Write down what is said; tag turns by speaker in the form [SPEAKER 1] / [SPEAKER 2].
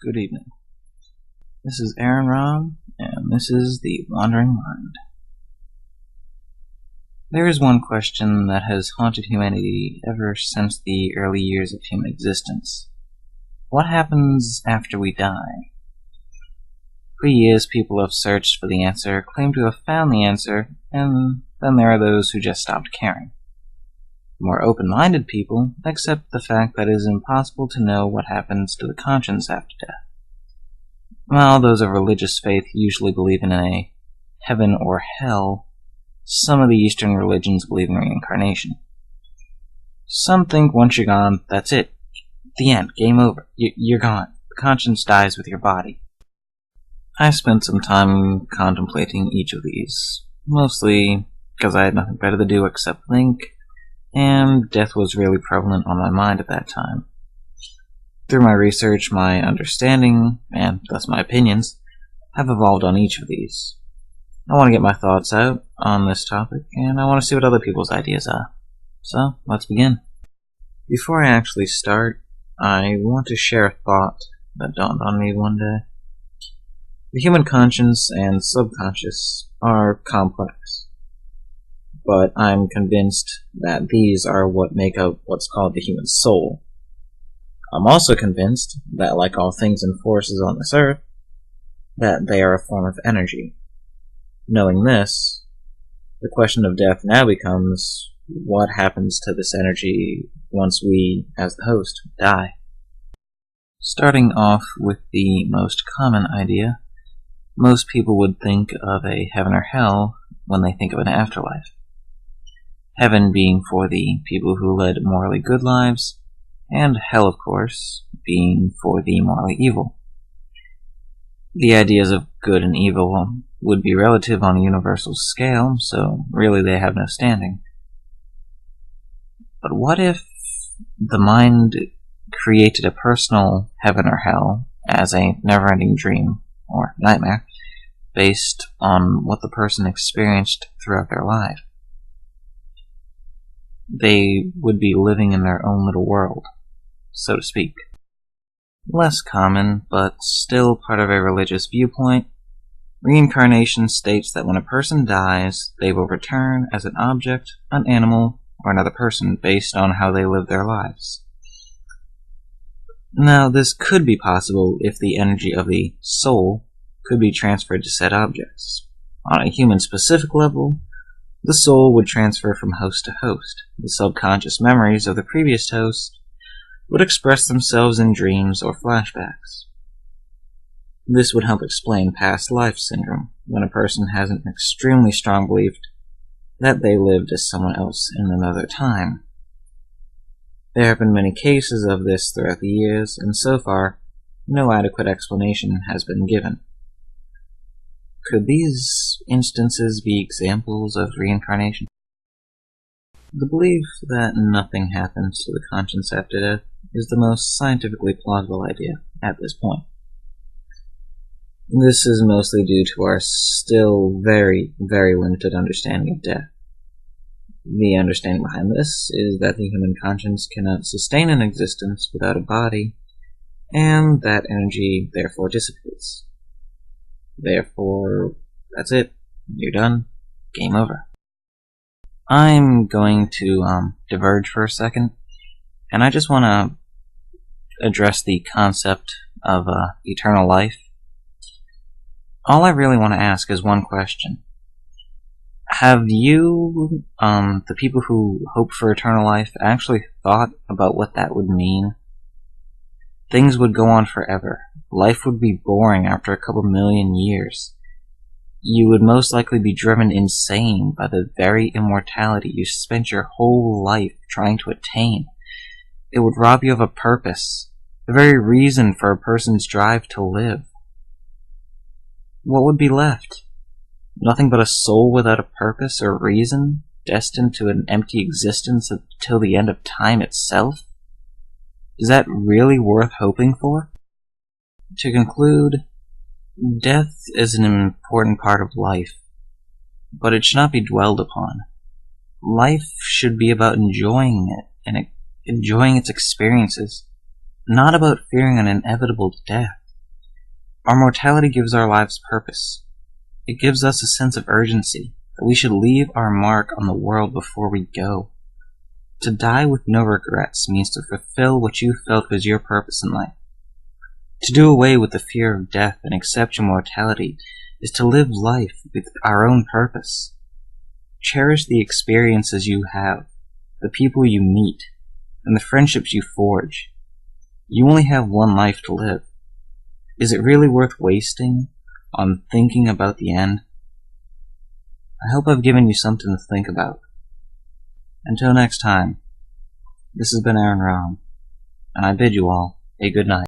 [SPEAKER 1] Good evening. This is Aaron Rom, and this is The Wandering Mind. There is one question that has haunted humanity ever since the early years of human existence. What happens after we die? For years, people have searched for the answer, claimed to have found the answer, and then there are those who just stopped caring. More open-minded people accept the fact that it is impossible to know what happens to the conscience after death. While those of religious faith usually believe in a heaven or hell, some of the Eastern religions believe in reincarnation. Some think once you're gone, that's it. The end. Game over. You're gone. The conscience dies with your body. I spent some time contemplating each of these, mostly because I had nothing better to do except think, and death was really prevalent on my mind at that time. Through my research, my understanding, and thus my opinions, have evolved on each of these. I want to get my thoughts out on this topic, and I want to see what other people's ideas are. So, let's begin. Before I actually start, I want to share a thought that dawned on me one day. The human conscience and subconscious are complex, but I'm convinced that these are what make up what's called the human soul. I'm also convinced that, like all things and forces on this earth, that they are a form of energy. Knowing this, the question of death now becomes, what happens to this energy once we, as the host, die? Starting off with the most common idea, most people would think of a heaven or hell when they think of an afterlife. Heaven being for the people who led morally good lives, and hell, of course, being for the morally evil. The ideas of good and evil would be relative on a universal scale, so really they have no standing. But what if the mind created a personal heaven or hell as a never-ending dream, or nightmare, based on what the person experienced throughout their life? They would be living in their own little world, so to speak. Less common, but still part of a religious viewpoint, reincarnation states that when a person dies, they will return as an object, an animal, or another person based on how they live their lives. Now, this could be possible if the energy of the soul could be transferred to said objects. On a human-specific level, the soul would transfer from host to host. The subconscious memories of the previous host would express themselves in dreams or flashbacks. This would help explain past life syndrome, when a person has an extremely strong belief that they lived as someone else in another time. There have been many cases of this throughout the years, and so far, no adequate explanation has been given. Could these instances be examples of reincarnation? The belief that nothing happens to the conscience after death is the most scientifically plausible idea at this point. This is mostly due to our still very, very limited understanding of death. The understanding behind this is that the human conscience cannot sustain an existence without a body, and that energy therefore dissipates. Therefore, that's it. You're done. Game over. I'm going to diverge for a second, and I just want to address the concept of eternal life. All I really want to ask is one question. Have you, the people who hope for eternal life, actually thought about what that would mean? Things would go on forever. Life would be boring after a couple million years. You would most likely be driven insane by the very immortality you spent your whole life trying to attain. It would rob you of a purpose, the very reason for a person's drive to live. What would be left? Nothing but a soul without a purpose or reason, destined to an empty existence until the end of time itself? Is that really worth hoping for? To conclude, death is an important part of life, but it should not be dwelled upon. Life should be about enjoying it and enjoying its experiences, not about fearing an inevitable death. Our mortality gives our lives purpose. It gives us a sense of urgency, that we should leave our mark on the world before we go. To die with no regrets means to fulfill what you felt was your purpose in life. To do away with the fear of death and accept your mortality is to live life with our own purpose. Cherish the experiences you have, the people you meet, and the friendships you forge. You only have one life to live. Is it really worth wasting on thinking about the end? I hope I've given you something to think about. Until next time, this has been Aaron Rahm, and I bid you all a good night.